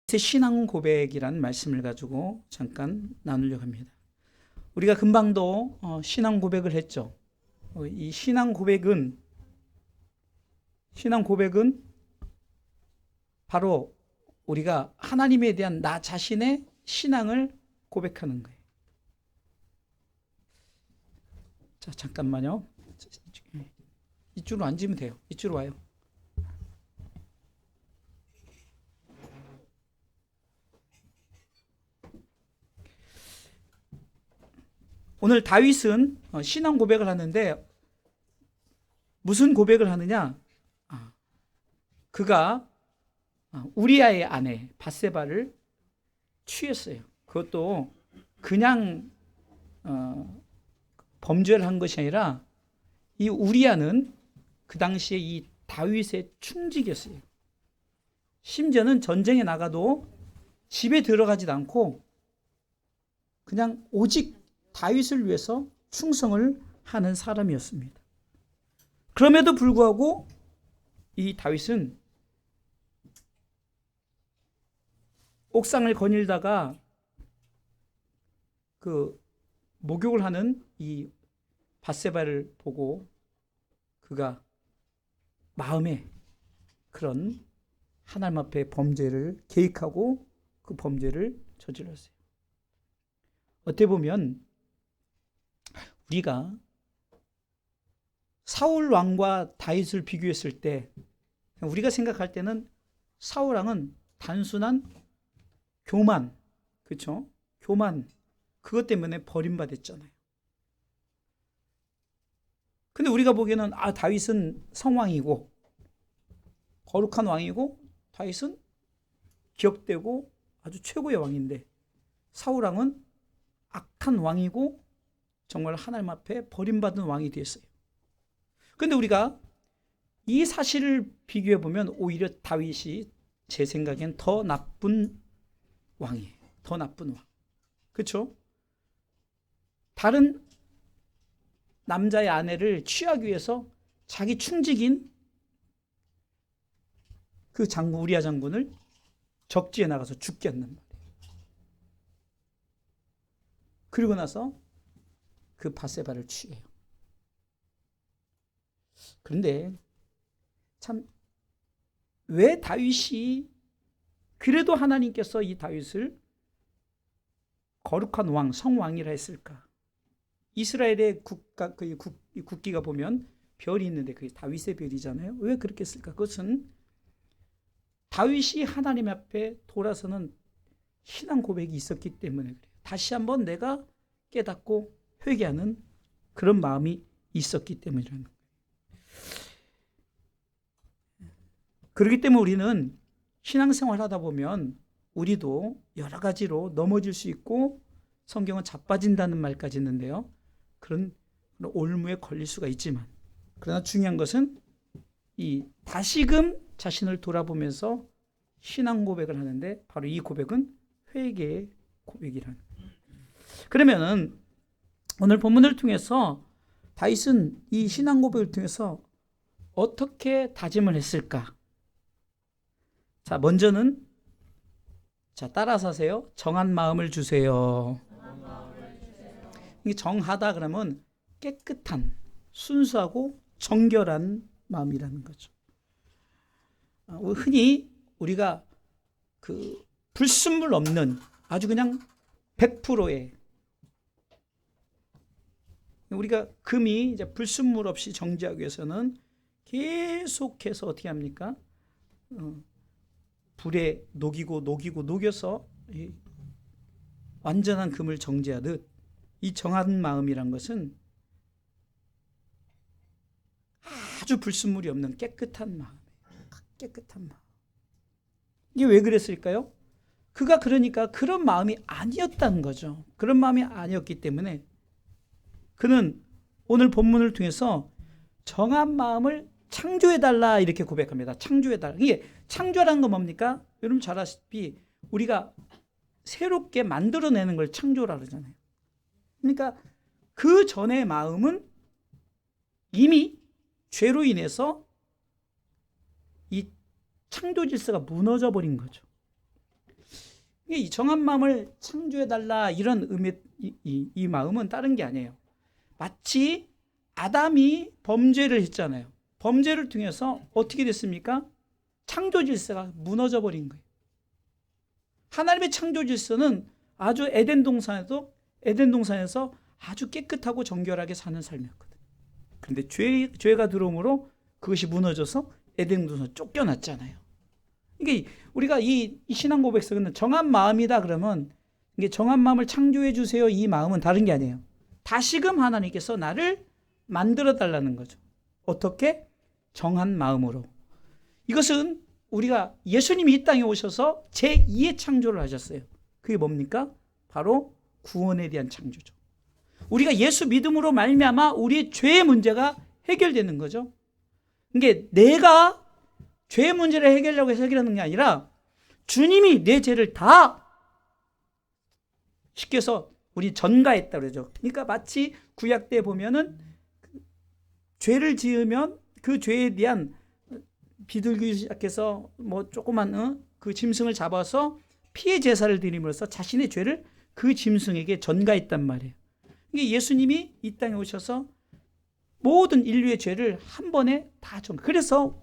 신앙 고백이라는 말씀을 가지고 잠깐 나누려고 합니다. 우리가 금방도 신앙 고백을 했죠. 이 신앙 고백은 바로 우리가 하나님에 대한 나 자신의 신앙을 고백하는 거예요. 자, 잠깐만요. 이쪽으로 앉으면 돼요. 이쪽으로 와요. 오늘 다윗은 신앙 고백을 하는데 무슨 고백을 하느냐? 그가 우리아의 아내 밧세바를 취했어요. 그것도 그냥 범죄를 한 것이 아니라 이 우리아는 그 당시에 이 다윗의 충직이었어요. 심지어는 전쟁에 나가도 집에 들어가지도 않고 그냥 오직 다윗을 위해서 충성을 하는 사람이었습니다. 그럼에도 불구하고 이 다윗은 옥상을 거닐다가 그 목욕을 하는 이 밧세바를 보고 그가 마음에 그런 하나님 앞에 범죄를 계획하고 그 범죄를 저질렀어요. 어떻게 보면 우리가 사울 왕과 다윗을 비교했을 때 우리가 생각할 때는 사울 왕은 단순한 교만, 그렇죠? 교만, 그것 때문에 버림받았잖아요. 근데 우리가 보기에는 다윗은 성왕이고 거룩한 왕이고 다윗은 기억되고 아주 최고의 왕인데 사울 왕은 악한 왕이고 정말 하나님 앞에 버림받은 왕이 되었어요. 그런데 우리가 이 사실을 비교해 보면 오히려 다윗이 제 생각엔 더 나쁜 왕이에요. 더 나쁜 왕. 그렇죠? 다른 남자의 아내를 취하기 위해서 자기 충직인 그 장군 우리아 장군을 적지에 나가서 죽게 한단 말이에요. 그리고 나서 그 밧세바를 취해요. 그런데 참 왜 다윗이 그래도 하나님께서 이 다윗을 거룩한 왕, 성왕이라 했을까? 이스라엘의 국기가 보면 별이 있는데 그게 다윗의 별이잖아요. 왜 그렇게 했을까? 그것은 다윗이 하나님 앞에 돌아서는 신앙 고백이 있었기 때문에 그래요. 다시 한번 내가 깨닫고 회개하는 그런 마음이 있었기 때문이라는 거예요. 그렇기 때문에 우리는 신앙생활 하다 보면 우리도 여러 가지로 넘어질 수 있고 성경은 자빠진다는 말까지 있는데요. 그런 올무에 걸릴 수가 있지만 그러나 중요한 것은 이 다시금 자신을 돌아보면서 신앙 고백을 하는데 바로 이 고백은 회개의 고백이라는 거예요. 그러면은 오늘 본문을 통해서 다윗은 이 신앙 고백을 통해서 어떻게 다짐을 했을까? 자, 먼저는 따라서 하세요. 정한 마음을 주세요. 이게 정하다 그러면 깨끗한, 순수하고 정결한 마음이라는 거죠. 흔히 우리가 그 불순물 없는 아주 그냥 100%의 우리가 금이 이제 불순물 없이 정지하기 위해서는 계속해서 어떻게 합니까? 불에 녹여서 완전한 금을 정지하듯 이 정한 마음이란 것은 아주 불순물이 없는 깨끗한 마음이에요. 깨끗한 마음. 이게 왜 그랬을까요? 그가 그러니까 그런 마음이 아니었다는 거죠. 그런 마음이 아니었기 때문에 그는 오늘 본문을 통해서 정한 마음을 창조해달라 이렇게 고백합니다. 창조해달라. 이게 창조라는 건 뭡니까? 여러분 잘 아시다시피 우리가 새롭게 만들어내는 걸 창조라 그러잖아요. 그러니까 그 전의 마음은 이미 죄로 인해서 이 창조 질서가 무너져 버린 거죠. 이 정한 마음을 창조해달라 이런 의미, 이 마음은 다른 게 아니에요. 마치 아담이 범죄를 했잖아요. 범죄를 통해서 어떻게 됐습니까? 창조 질서가 무너져 버린 거예요. 하나님의 창조 질서는 아주 에덴 동산에서 아주 깨끗하고 정결하게 사는 삶이었거든요. 그런데 죄가 들어옴으로 그것이 무너져서 에덴 동산 쫓겨났잖아요. 이게 우리가 이 신앙 고백서는 정한 마음이다 그러면 이게 정한 마음을 창조해 주세요. 이 마음은 다른 게 아니에요. 다시금 하나님께서 나를 만들어 달라는 거죠. 어떻게? 정한 마음으로. 이것은 우리가 예수님이 이 땅에 오셔서 제2의 창조를 하셨어요. 그게 뭡니까? 바로 구원에 대한 창조죠. 우리가 예수 믿음으로 말미암아 우리의 죄의 문제가 해결되는 거죠. 이게 내가 죄의 문제를 해결하려고 해서 해결하는 게 아니라 주님이 내 죄를 다 시켜서 우리 전가했다 그러죠. 그러니까 마치 구약 때 보면은 죄를 지으면 그 죄에 대한 비둘기 시작해서 뭐 조그만 그 짐승을 잡아서 피해 제사를 드림으로써 자신의 죄를 그 짐승에게 전가했단 말이에요. 이게 예수님이 이 땅에 오셔서 모든 인류의 죄를 한 번에 다 그래서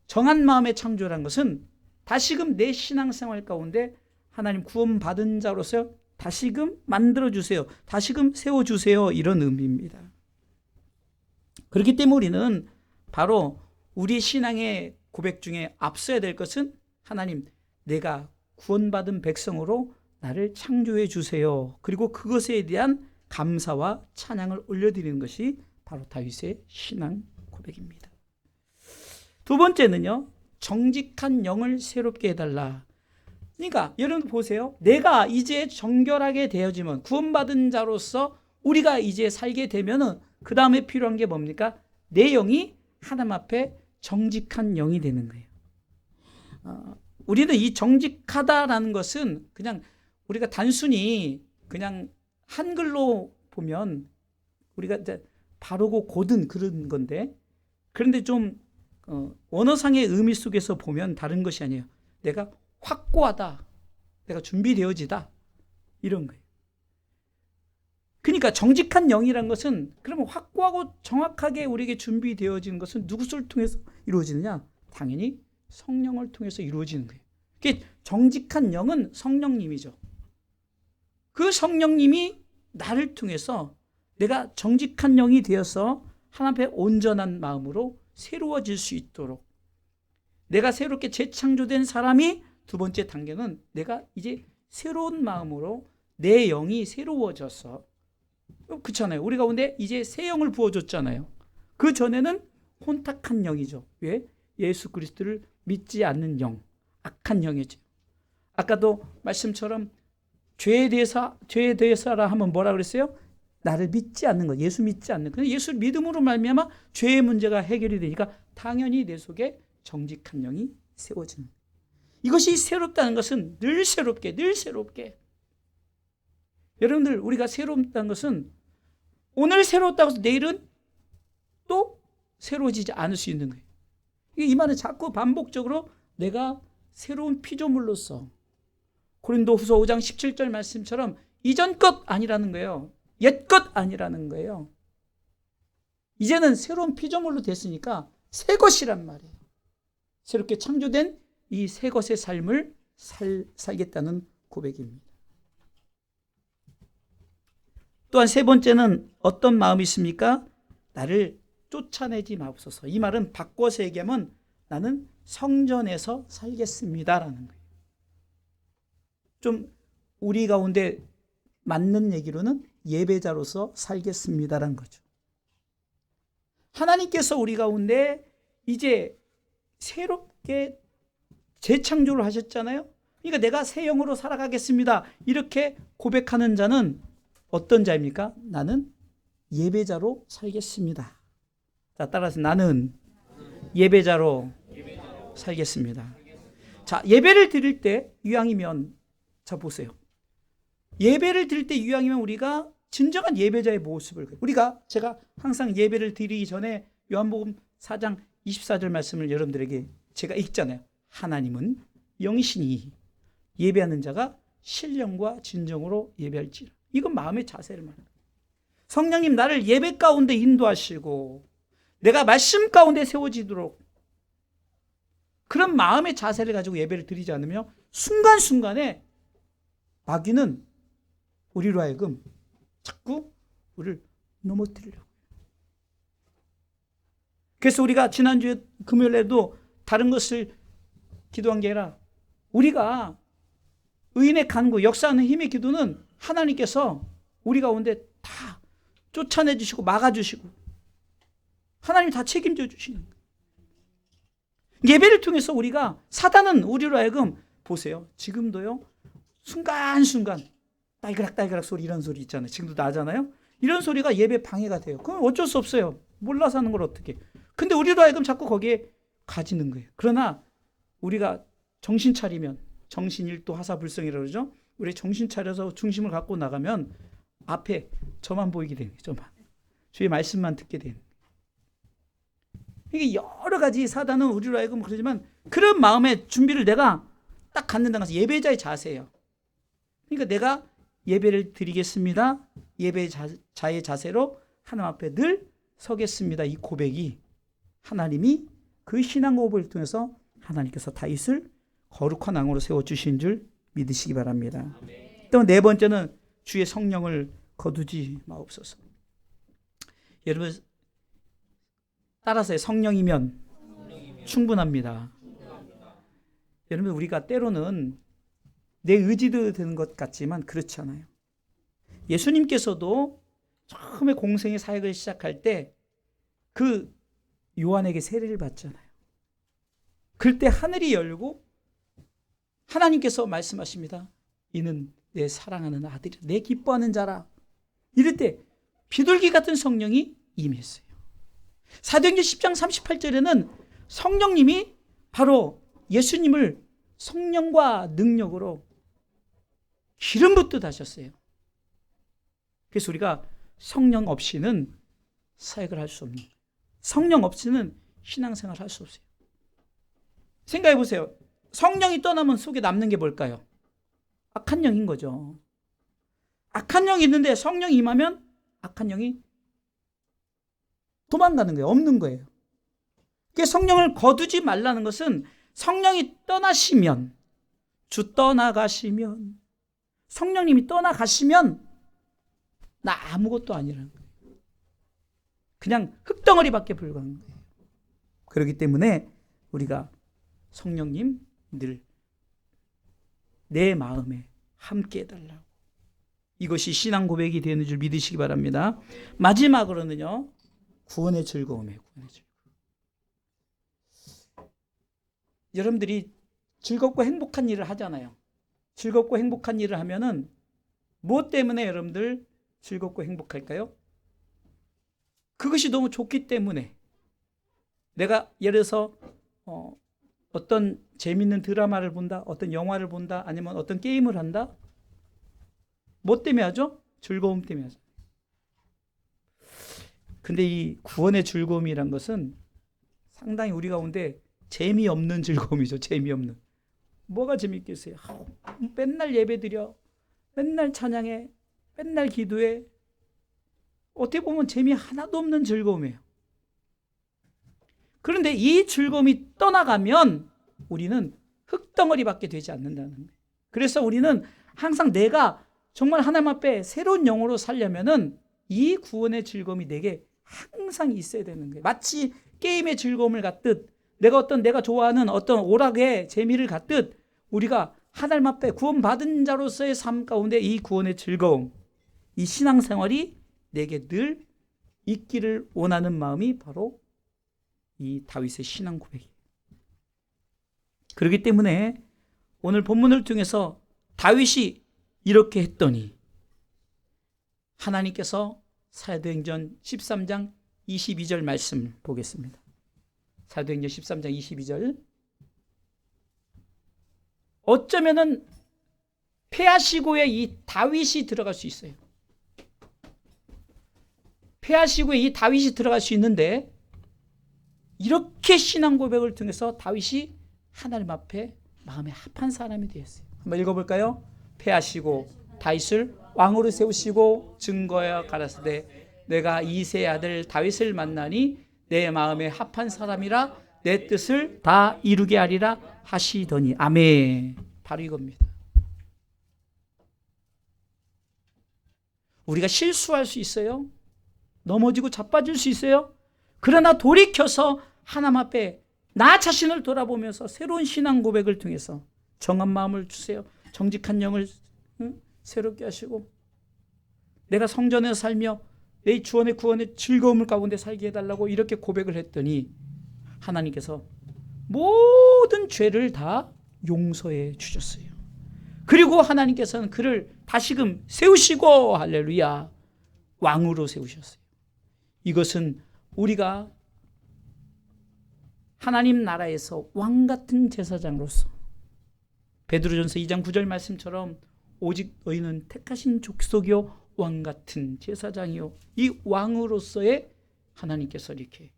정한 마음의 창조라는 것은 다시금 내 신앙생활 가운데 하나님 구원받은 자로서 다시금 만들어주세요. 다시금 세워주세요. 이런 의미입니다. 그렇기 때문에 우리는 바로 우리 신앙의 고백 중에 앞서야 될 것은 하나님, 내가 구원받은 백성으로 나를 창조해 주세요. 그리고 그것에 대한 감사와 찬양을 올려드리는 것이 바로 다윗의 신앙 고백입니다. 두 번째는요, 정직한 영을 새롭게 해달라. 그러니까 여러분 보세요. 내가 이제 정결하게 되어지면, 구원받은 자로서 우리가 이제 살게 되면은 그 다음에 필요한 게 뭡니까? 내 영이 하나님 앞에 정직한 영이 되는 거예요. 우리는 이 정직하다라는 것은 그냥 우리가 단순히 그냥 한글로 보면 우리가 이제 바르고 고든 그런 건데, 그런데 좀 원어상의 의미 속에서 보면 다른 것이 아니에요. 내가 확고하다, 내가 준비되어지다, 이런 거예요. 그러니까 정직한 영이란 것은, 그러면 확고하고 정확하게 우리에게 준비되어지는 것은 누구를 통해서 이루어지느냐? 당연히 성령을 통해서 이루어지는 거예요. 정직한 영은 성령님이죠. 그 성령님이 나를 통해서 내가 정직한 영이 되어서 하나님 앞에 온전한 마음으로 새로워질 수 있도록, 내가 새롭게 재창조된 사람이 두 번째 단계는 내가 이제 새로운 마음으로 내 영이 새로워져서, 그렇잖아요. 우리 가운데 이제 새 영을 부어줬잖아요. 그 전에는 혼탁한 영이죠. 왜? 예수 그리스도를 믿지 않는 영, 악한 영이죠. 아까도 말씀처럼 죄에 대해서라 하면 뭐라 그랬어요? 나를 믿지 않는 것, 예수 믿지 않는 것. 근데 예수 믿음으로 말미암아 죄의 문제가 해결이 되니까 당연히 내 속에 정직한 영이 세워지는 거예요. 이것이 새롭다는 것은 늘 새롭게, 늘 새롭게. 여러분들, 우리가 새롭다는 것은 오늘 새롭다고 해서 내일은 또 새로워지지 않을 수 있는 거예요. 이 말은 자꾸 반복적으로 내가 새로운 피조물로서, 고린도후서 5장 17절 말씀처럼 이전 것 아니라는 거예요. 옛 것 아니라는 거예요. 이제는 새로운 피조물로 됐으니까 새 것이란 말이에요. 새롭게 창조된 이 새 것의 삶을 살겠다는 고백입니다. 또한 세 번째는 어떤 마음이 있습니까? 나를 쫓아내지 마옵소서. 이 말은 바꿔서 얘기하면 나는 성전에서 살겠습니다라는 거예요. 좀 우리 가운데 맞는 얘기로는 예배자로서 살겠습니다라는 거죠. 하나님께서 우리 가운데 이제 새롭게 재창조를 하셨잖아요. 그러니까 내가 새 영으로 살아가겠습니다, 이렇게 고백하는 자는 어떤 자입니까? 나는 예배자로 살겠습니다. 자, 따라서 나는 예배자로 살겠습니다. 자, 예배를 드릴 때 이왕이면, 자 보세요. 예배를 드릴 때 이왕이면 우리가 진정한 예배자의 모습을, 제가 항상 예배를 드리기 전에 요한복음 4장 24절 말씀을 여러분들에게 제가 읽잖아요. 하나님은 영이시니 예배하는 자가 신령과 진정으로 예배할지라. 이건 마음의 자세를 말합니다. 성령님 나를 예배 가운데 인도하시고 내가 말씀 가운데 세워지도록 그런 마음의 자세를 가지고 예배를 드리지 않으며 순간순간에 마귀는 우리로 하여금 자꾸 우리를 넘어뜨리려고. 그래서 우리가 지난주에 금요일에도 다른 것을 기도한 게 아니라 우리가 의인의 간구, 역사하는 힘의 기도는 하나님께서 우리 가운데 다 쫓아내 주시고 막아주시고 하나님이 다 책임져 주시는 거예요. 예배를 통해서 우리가 사단은 우리로 하여금 보세요. 지금도요. 순간순간 딸그락 소리 이런 소리 있잖아요. 지금도 나잖아요. 이런 소리가 예배 방해가 돼요. 그럼 어쩔 수 없어요. 몰라서 하는 걸 어떻게. 근데 우리로 하여금 자꾸 거기에 가지는 거예요. 그러나 우리가 정신 차리면 정신일도 하사불성이라고 그러죠. 우리 정신 차려서 중심을 갖고 나가면 앞에 저만 보이게 되는 거예요. 저만. 주의 말씀만 듣게 되는 거예요. 이게 여러 가지 사단은 우리로 하여금 그러지만 그런 마음의 준비를 내가 딱 갖는다는 것은 예배자의 자세예요. 그러니까 내가 예배를 드리겠습니다. 예배자의 자세로 하나님 앞에 늘 서겠습니다. 이 고백이 하나님이 그 신앙 고백을 통해서 하나님께서 다윗을 거룩한 왕으로 세워주신 줄 믿으시기 바랍니다. 또 네 번째는 주의 성령을 거두지 마옵소서. 여러분 따라서 성령이면 충분합니다. 여러분 우리가 때로는 내 의지도 되는 것 같지만 그렇지 않아요. 예수님께서도 처음에 공생의 사역을 시작할 때 그 요한에게 세례를 받잖아요. 그럴 때 하늘이 열고 하나님께서 말씀하십니다. 이는 내 사랑하는 아들이라, 내 기뻐하는 자라. 이럴 때 비둘기 같은 성령이 임했어요. 사도행전 10장 38절에는 성령님이 바로 예수님을 성령과 능력으로 기름 붓듯 하셨어요. 그래서 우리가 성령 없이는 사역을 할 수 없는 거예요. 성령 없이는 신앙생활을 할 수 없어요. 생각해 보세요. 성령이 떠나면 속에 남는 게 뭘까요? 악한 영인 거죠. 악한 영이 있는데 성령이 임하면 악한 영이 도망가는 거예요. 없는 거예요. 그래서 성령을 거두지 말라는 것은 성령이 떠나시면, 주 떠나가시면, 성령님이 떠나가시면 나 아무것도 아니라는 거예요. 그냥 흙덩어리밖에 불과한 거예요. 그렇기 때문에 우리가 성령님 늘 내 마음에 함께 해달라고. 이것이 신앙 고백이 되는 줄 믿으시기 바랍니다. 마지막으로는요. 구원의 즐거움이에요. 구원의 즐거움. 여러분들이 즐겁고 행복한 일을 하잖아요. 즐겁고 행복한 일을 하면은 무엇 때문에 여러분들 즐겁고 행복할까요? 그것이 너무 좋기 때문에. 내가 예를 들어서 어떤 재밌는 드라마를 본다, 어떤 영화를 본다, 아니면 어떤 게임을 한다. 뭐 때문에 하죠? 즐거움 때문에 하죠. 근데 이 구원의 즐거움이란 것은 상당히 우리 가운데 재미없는 즐거움이죠. 재미없는. 뭐가 재밌겠어요? 맨날 예배드려, 맨날 찬양해, 맨날 기도해. 어떻게 보면 재미 하나도 없는 즐거움이에요. 그런데 이 즐거움이 떠나가면 우리는 흙덩어리밖에 되지 않는다는 거예요. 그래서 우리는 항상 내가 정말 하나님 앞에 새로운 영으로 살려면은 이 구원의 즐거움이 내게 항상 있어야 되는 거예요. 마치 게임의 즐거움을 갖듯 내가 좋아하는 어떤 오락의 재미를 갖듯 우리가 하나님 앞에 구원받은 자로서의 삶 가운데 이 구원의 즐거움, 이 신앙생활이 내게 늘 있기를 원하는 마음이 바로 이 다윗의 신앙 고백이에요. 그렇기 때문에 오늘 본문을 통해서 다윗이 이렇게 했더니 하나님께서 사도행전 13장 22절 말씀 보겠습니다. 사도행전 13장 22절. 어쩌면은 폐하시고에 이 다윗이 들어갈 수 있어요. 폐하시고에 이 다윗이 들어갈 수 있는데 이렇게 신앙 고백을 통해서 다윗이 하나님 앞에 마음에 합한 사람이 되었어요. 한번 읽어볼까요? 패하시고 다윗을 왕으로 세우시고 증거하여 가라사대 내가 이새의 아들 다윗을 만나니 내 마음에 합한 사람이라 내 뜻을 다 이루게 하리라 하시더니. 아멘. 바로 이겁니다. 우리가 실수할 수 있어요. 넘어지고 자빠질 수 있어요. 그러나 돌이켜서 하나님 앞에 나 자신을 돌아보면서 새로운 신앙 고백을 통해서 정한 마음을 주세요. 정직한 영을 새롭게 하시고 내가 성전에서 살며 내 주원의 구원의 즐거움을 가운데 살게 해달라고 이렇게 고백을 했더니 하나님께서 모든 죄를 다 용서해 주셨어요. 그리고 하나님께서는 그를 다시금 세우시고 할렐루야 왕으로 세우셨어요. 이것은 우리가 하나님 나라에서 왕 같은 제사장으로서 베드로전서 2장 9절 말씀처럼 오직 너희는 택하신 족속이요 왕 같은 제사장이요 이 왕으로서의 하나님께서 이렇게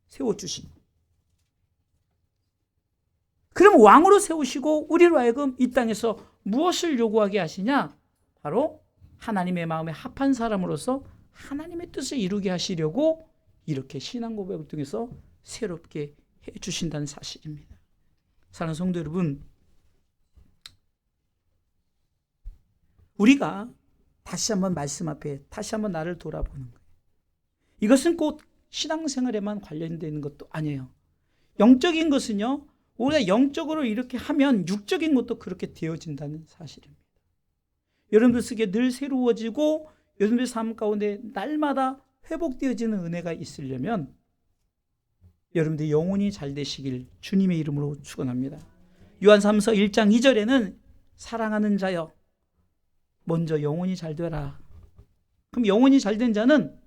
세워주신. 그럼 왕으로 세우시고 우리로 하여금 이 땅에서 무엇을 요구하게 하시냐? 바로 하나님의 마음에 합한 사람으로서 하나님의 뜻을 이루게 하시려고 이렇게 신앙 고백을 통해서 새롭게 해주신다는 사실입니다. 사랑하는 성도 여러분, 우리가 다시 한번 말씀 앞에 다시 한번 나를 돌아보는 거예요. 이것은 꼭 신앙생활에만 관련되어 있는 것도 아니에요. 영적인 것은요, 우리가 영적으로 이렇게 하면 육적인 것도 그렇게 되어진다는 사실입니다. 여러분들 속에 늘 새로워지고 여러분들 삶 가운데 날마다 회복되어지는 은혜가 있으려면 여러분들 영혼이 잘 되시길 주님의 이름으로 축원합니다. 요한삼서 1장 2절에는 사랑하는 자여 먼저 영혼이 잘 되라. 그럼 영혼이 잘 된 자는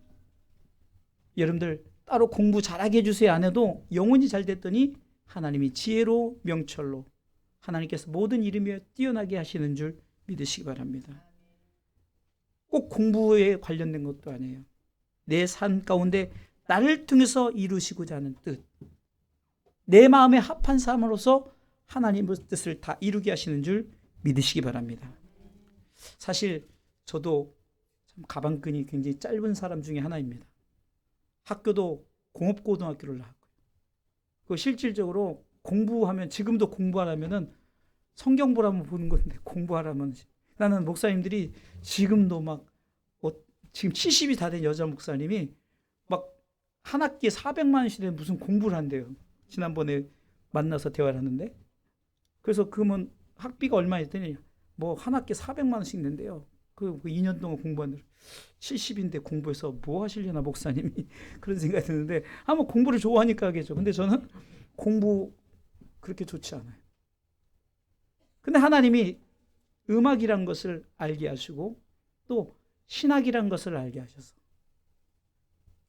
여러분들 따로 공부 잘하게 해주세요 안 해도 영혼이 잘 됐더니 하나님이 지혜로 명철로 하나님께서 모든 이름에 뛰어나게 하시는 줄 믿으시기 바랍니다. 꼭 공부에 관련된 것도 아니에요. 내 삶 가운데 나를 통해서 이루시고자 하는 뜻, 내 마음에 합한 삶으로서 하나님의 뜻을 다 이루게 하시는 줄 믿으시기 바랍니다. 사실 저도 참 가방끈이 굉장히 짧은 사람 중에 하나입니다. 학교도 공업고등학교를 나왔고요. 그 실질적으로 공부하면 지금도 공부하려면은 성경 보라면 보는 건데 공부하라면 나는 목사님들이 지금도 막 지금 70이 다 된 여자 목사님이 막 한 학기에 400만 원씩 된 무슨 공부를 한대요. 지난번에 만나서 대화를 하는데 그래서 그러면 학비가 얼마 했더니 뭐 한 학기에 400만 원씩 낸대요. 그 2년 동안 공부하는데 70인데 공부해서 뭐 하시려나 목사님이 그런 생각이 드는데 아마 공부를 좋아하니까 하겠죠. 근데 저는 공부 그렇게 좋지 않아요. 근데 하나님이 음악이란 것을 알게 하시고 또 신학이란 것을 알게 하셔서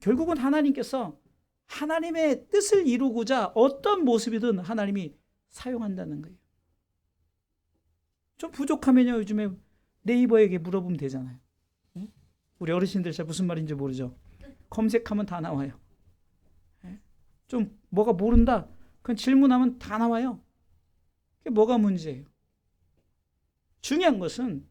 결국은 하나님께서 하나님의 뜻을 이루고자 어떤 모습이든 하나님이 사용한다는 거예요. 좀 부족하면요 요즘에 네이버에게 물어보면 되잖아요. 우리 어르신들 잘 무슨 말인지 모르죠. 검색하면 다 나와요. 좀 뭐가 모른다 그냥 질문하면 다 나와요. 그게 뭐가 문제예요? 중요한 것은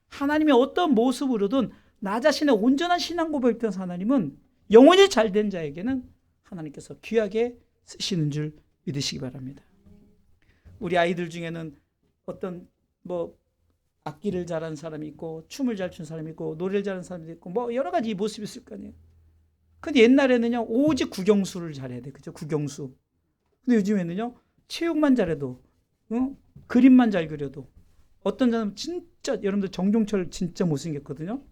하나님의 어떤 모습으로든 나 자신의 온전한 신앙 고백을 통해서 하나님은 영혼이 잘된 자에게는 하나님께서 귀하게 쓰시는 줄 믿으시기 바랍니다. 우리 아이들 중에는 어떤 뭐 악기를 잘하는 사람이 있고 춤을 잘 추는 사람이 있고 노래를 잘하는 사람이 있고 뭐 여러 가지 모습이 있을 거 아니에요. 근데 옛날에는요 오직 국영수를 잘해야 돼. 그죠? 국영수. 근데 요즘에는요 체육만 잘해도 그림만 잘 그려도 어떤 사람은 진짜 여러분들 정종철 진짜 못생겼거든요.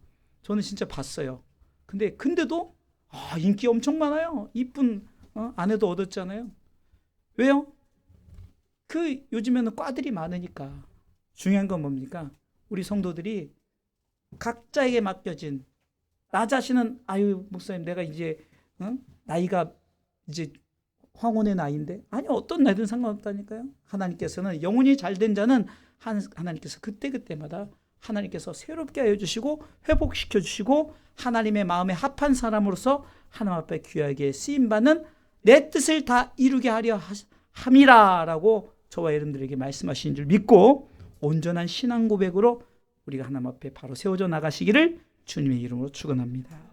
저는 진짜 봤어요. 근데도 인기 엄청 많아요. 이쁜 아내도 얻었잖아요. 왜요? 그 요즘에는 과들이 많으니까. 중요한 건 뭡니까? 우리 성도들이 각자에게 맡겨진 나 자신은 아유 목사님 내가 이제 나이가 이제 황혼의 나이인데 아니 어떤 나이든 상관없다니까요. 하나님께서는 영혼이 잘된 자는 하나님께서 그때그때마다 하나님께서 새롭게 하여 주시고 회복시켜 주시고 하나님의 마음에 합한 사람으로서 하나님 앞에 귀하게 쓰임받는 내 뜻을 다 이루게 하려 함이라 라고 저와 여러분들에게 말씀하신 줄 믿고 온전한 신앙 고백으로 우리가 하나님 앞에 바로 세워져 나가시기를 주님의 이름으로 축원합니다.